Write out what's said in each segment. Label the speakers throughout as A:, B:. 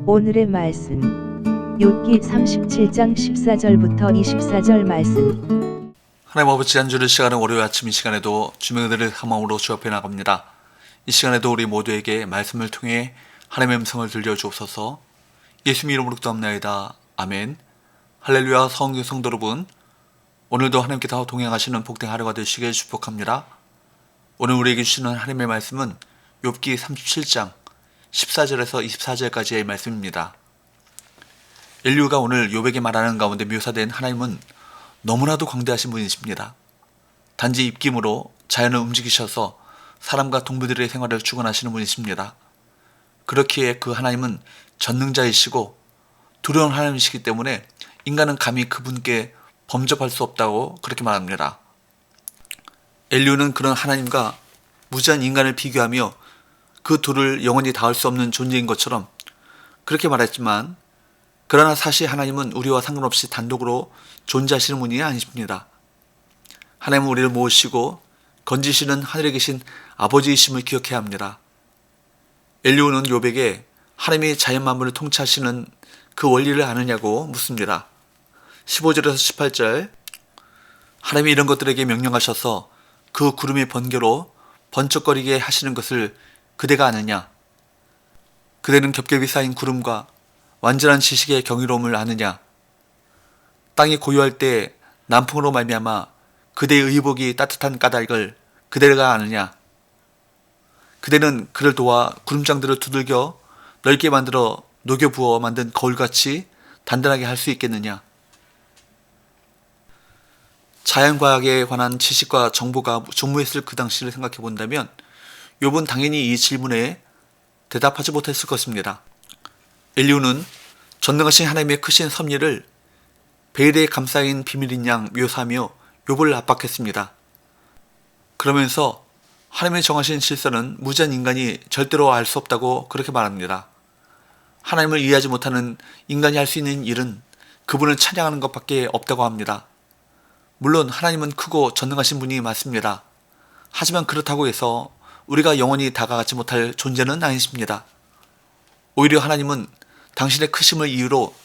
A: 오늘의 말씀 욥기 37장 14절부터 24절 말씀.
B: 하나님 아버지, 지난주일 시간은 월요일 아침 이 시간에도 주님의 은혜를 함함으로 주 앞에 나갑니다. 이 시간에도 우리 모두에게 말씀을 통해 하나님의 음성을 들려주옵소서. 예수님 이름으로 기도합나이다. 아멘. 할렐루야. 성도 여러분, 오늘도 하나님께서 동행하시는 복된 하루가 되시길 축복합니다. 오늘 우리에게 주시는 하나님의 말씀은 욥기 37장 14절에서 24절까지의 말씀입니다. 엘리후가 오늘 욥에게 말하는 가운데 묘사된 하나님은 너무나도 광대하신 분이십니다. 단지 입김으로 자연을 움직이셔서 사람과 동물들의 생활을 주관하시는 분이십니다. 그렇기에 그 하나님은 전능자이시고 두려운 하나님이시기 때문에 인간은 감히 그분께 범접할 수 없다고 그렇게 말합니다. 엘리후는 그런 하나님과 무지한 인간을 비교하며 그 둘을 영원히 닿을 수 없는 존재인 것처럼 그렇게 말했지만, 그러나 사실 하나님은 우리와 상관없이 단독으로 존재하시는 분이 아니십니다. 하나님은 우리를 모으시고 건지시는 하늘에 계신 아버지이심을 기억해야 합니다. 엘리후는 욥에게 하나님이 자연 만물을 통치하시는 그 원리를 아느냐고 묻습니다. 15절에서 18절, 하나님이 이런 것들에게 명령하셔서 그 구름의 번개로 번쩍거리게 하시는 것을 그대가 아느냐? 그대는 겹겹이 쌓인 구름과 완전한 지식의 경이로움을 아느냐? 땅이 고요할 때 남풍으로 말미암아 그대의 의복이 따뜻한 까닭을 그대가 아느냐? 그대는 그를 도와 구름장들을 두들겨 넓게 만들어 녹여 부어 만든 거울같이 단단하게 할 수 있겠느냐? 자연과학에 관한 지식과 정보가 전무했을 그 당시를 생각해 본다면 욥은 당연히 이 질문에 대답하지 못했을 것입니다. 엘리후는 전능하신 하나님의 크신 섭리를 베일에 감싸인 비밀인 양 묘사하며 욥을 압박했습니다. 그러면서 하나님의 정하신 질서는 무지한 인간이 절대로 알 수 없다고 그렇게 말합니다. 하나님을 이해하지 못하는 인간이 할 수 있는 일은 그분을 찬양하는 것밖에 없다고 합니다. 물론 하나님은 크고 전능하신 분이 맞습니다. 하지만 그렇다고 해서 우리가 영원히 다가가지 못할 존재는 아니십니다. 오히려 하나님은 당신의 크심을 이유로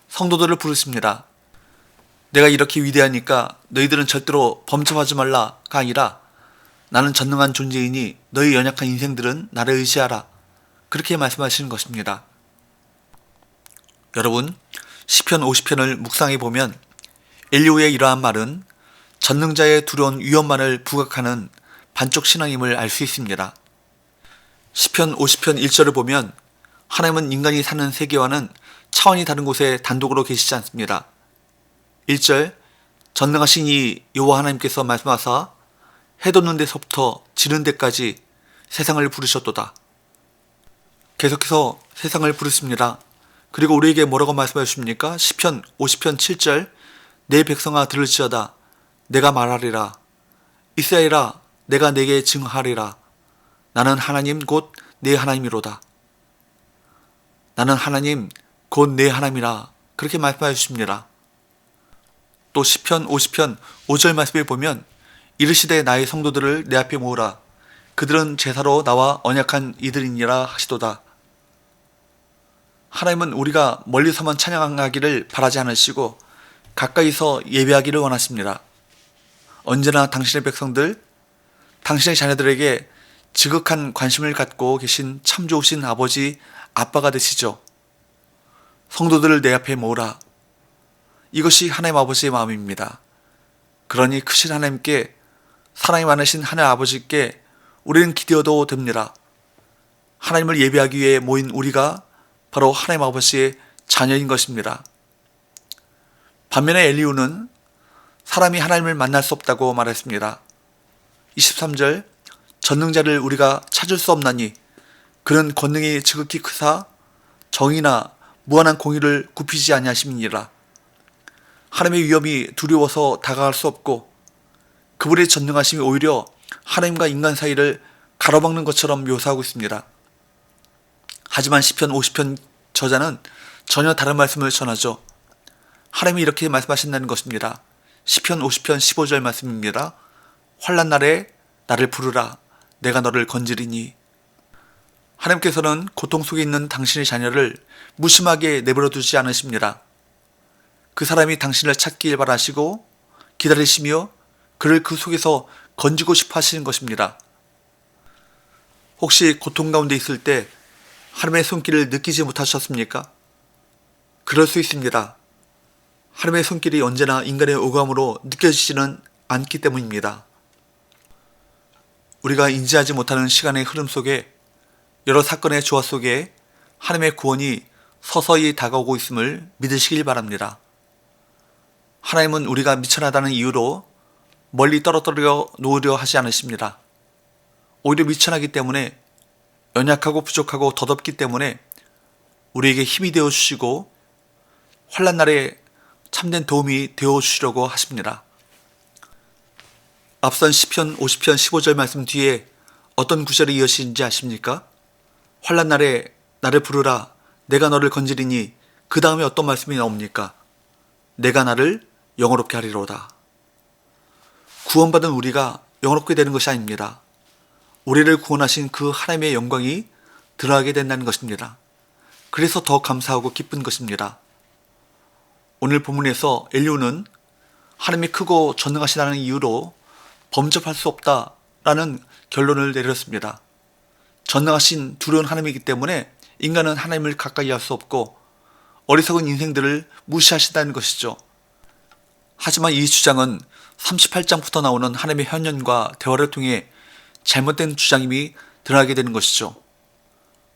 B: 성도들을 부르십니다. 내가 이렇게 위대하니까 너희들은 절대로 범접하지 말라가 아니라 나는 전능한 존재이니 너희 연약한 인생들은 나를 의지하라, 그렇게 말씀하시는 것입니다. 여러분, 시편 50편을 묵상해 보면 엘리후의 이러한 말은 전능자의 두려운 위험만을 부각하는 반쪽 신앙임을 알 수 있습니다. 시편 50편 1절을 보면 하나님은 인간이 사는 세계와는 차원이 다른 곳에 단독으로 계시지 않습니다. 1절, 전능하신 이 여호와 하나님께서 말씀하사 해 돋는 데서부터 지는 데까지 세상을 부르셨도다. 계속해서 세상을 부르십니다. 그리고 우리에게 뭐라고 말씀해 주십니까? 시편 50편 7절, 내 백성아 들을지어다 내가 말하리라. 이스라엘아 내가 내게 증하리라. 나는 하나님 곧 내 하나님이로다. 나는 하나님 곧 내 하나님이라, 그렇게 말씀해 주십니다. 또 시편 50편 5절 말씀에 보면 이르시되 나의 성도들을 내 앞에 모으라. 그들은 제사로 나와 언약한 이들이니라 하시도다. 하나님은 우리가 멀리서만 찬양하기를 바라지 않으시고 가까이서 예배하기를 원하십니다. 언제나 당신의 백성들, 당신의 자녀들에게 지극한 관심을 갖고 계신 참 좋으신 아버지, 아빠가 되시죠. 성도들을 내 앞에 모으라. 이것이 하나님 아버지의 마음입니다. 그러니 크신 하나님께, 사랑이 많으신 하나님 아버지께 우리는 기대어도 됩니다. 하나님을 예배하기 위해 모인 우리가 바로 하나님 아버지의 자녀인 것입니다. 반면에 엘리후는 사람이 하나님을 만날 수 없다고 말했습니다. 23절, 전능자를 우리가 찾을 수 없나니 그는 권능이 지극히 크사 정의나 무한한 공의를 굽히지 아니하심이니라. 하나님의 위엄이 두려워서 다가갈 수 없고 그분의 전능하심이 오히려 하나님과 인간 사이를 가로막는 것처럼 묘사하고 있습니다. 하지만 시편 50편 저자는 전혀 다른 말씀을 전하죠. 하나님이 이렇게 말씀하신다는 것입니다. 시편 50편 15절 말씀입니다. 환난 날에 나를 부르라. 내가 너를 건지리니 하나님께서는 고통 속에 있는 당신의 자녀를 무심하게 내버려 두지 않으십니다. 그 사람이 당신을 찾길 바라시고 기다리시며 그를 그 속에서 건지고 싶어 하시는 것입니다. 혹시 고통 가운데 있을 때 하나님의 손길을 느끼지 못하셨습니까? 그럴 수 있습니다. 하나님의 손길이 언제나 인간의 오감으로 느껴지지는 않기 때문입니다. 우리가 인지하지 못하는 시간의 흐름 속에 여러 사건의 조화 속에 하나님의 구원이 서서히 다가오고 있음을 믿으시길 바랍니다. 하나님은 우리가 미천하다는 이유로 멀리 떨어뜨려 놓으려 하지 않으십니다. 오히려 미천하기 때문에 연약하고 부족하고 덧없기 때문에 우리에게 힘이 되어 주시고 환난 날에 참된 도움이 되어 주시려고 하십니다. 앞선 시편 50편 15절 말씀 뒤에 어떤 구절이 이어지는지 아십니까? 환난 날에 나를 부르라 내가 너를 건지리니 그 다음에 어떤 말씀이 나옵니까? 내가 나를 영화롭게 하리로다. 구원받은 우리가 영화롭게 되는 것이 아닙니다. 우리를 구원하신 그 하나님의 영광이 드러나게 된다는 것입니다. 그래서 더 감사하고 기쁜 것입니다. 오늘 본문에서 엘리후는 하나님이 크고 전능하시다는 이유로 범접할 수 없다라는 결론을 내렸습니다. 전능하신 두려운 하나님이기 때문에 인간은 하나님을 가까이 할 수 없고 어리석은 인생들을 무시하신다는 것이죠. 하지만 이 주장은 38장부터 나오는 하나님의 현현과 대화를 통해 잘못된 주장임이 드러나게 되는 것이죠.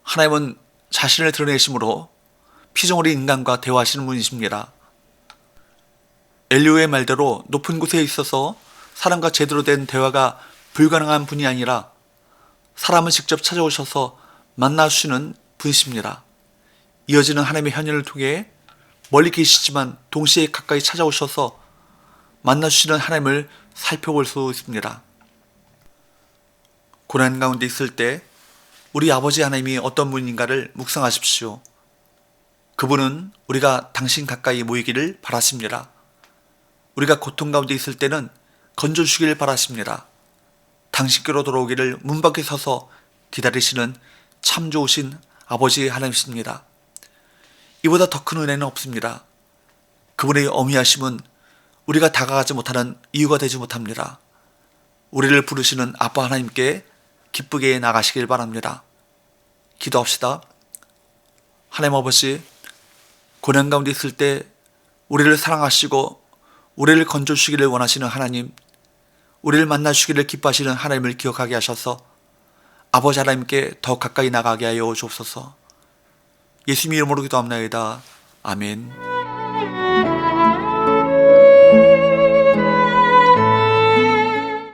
B: 하나님은 자신을 드러내심으로 피조물인 인간과 대화하시는 분이십니다. 엘리후의 말대로 높은 곳에 있어서 사람과 제대로 된 대화가 불가능한 분이 아니라 사람을 직접 찾아오셔서 만나주시는 분이십니다. 이어지는 하나님의 현현을 통해 멀리 계시지만 동시에 가까이 찾아오셔서 만나주시는 하나님을 살펴볼 수 있습니다. 고난 가운데 있을 때 우리 아버지 하나님이 어떤 분인가를 묵상하십시오. 그분은 우리가 당신 가까이 모이기를 바라십니다. 우리가 고통 가운데 있을 때는 건져주시길 바라십니다. 당신께로 돌아오기를 문 밖에 서서 기다리시는 참 좋으신 아버지 하나님이십니다. 이보다 더 큰 은혜는 없습니다. 그분의 어미하심은 우리가 다가가지 못하는 이유가 되지 못합니다. 우리를 부르시는 아빠 하나님께 기쁘게 나가시길 바랍니다. 기도합시다. 하나님 아버지, 고난 가운데 있을 때 우리를 사랑하시고 우리를 건져주시기를 원하시는 하나님, 우리를 만나주시기를 기뻐하시는 하나님을 기억하게 하셔서 아버지 하나님께 더 가까이 나가게 하여 주옵소서. 예수님 이름으로 기도합나이다. 아멘.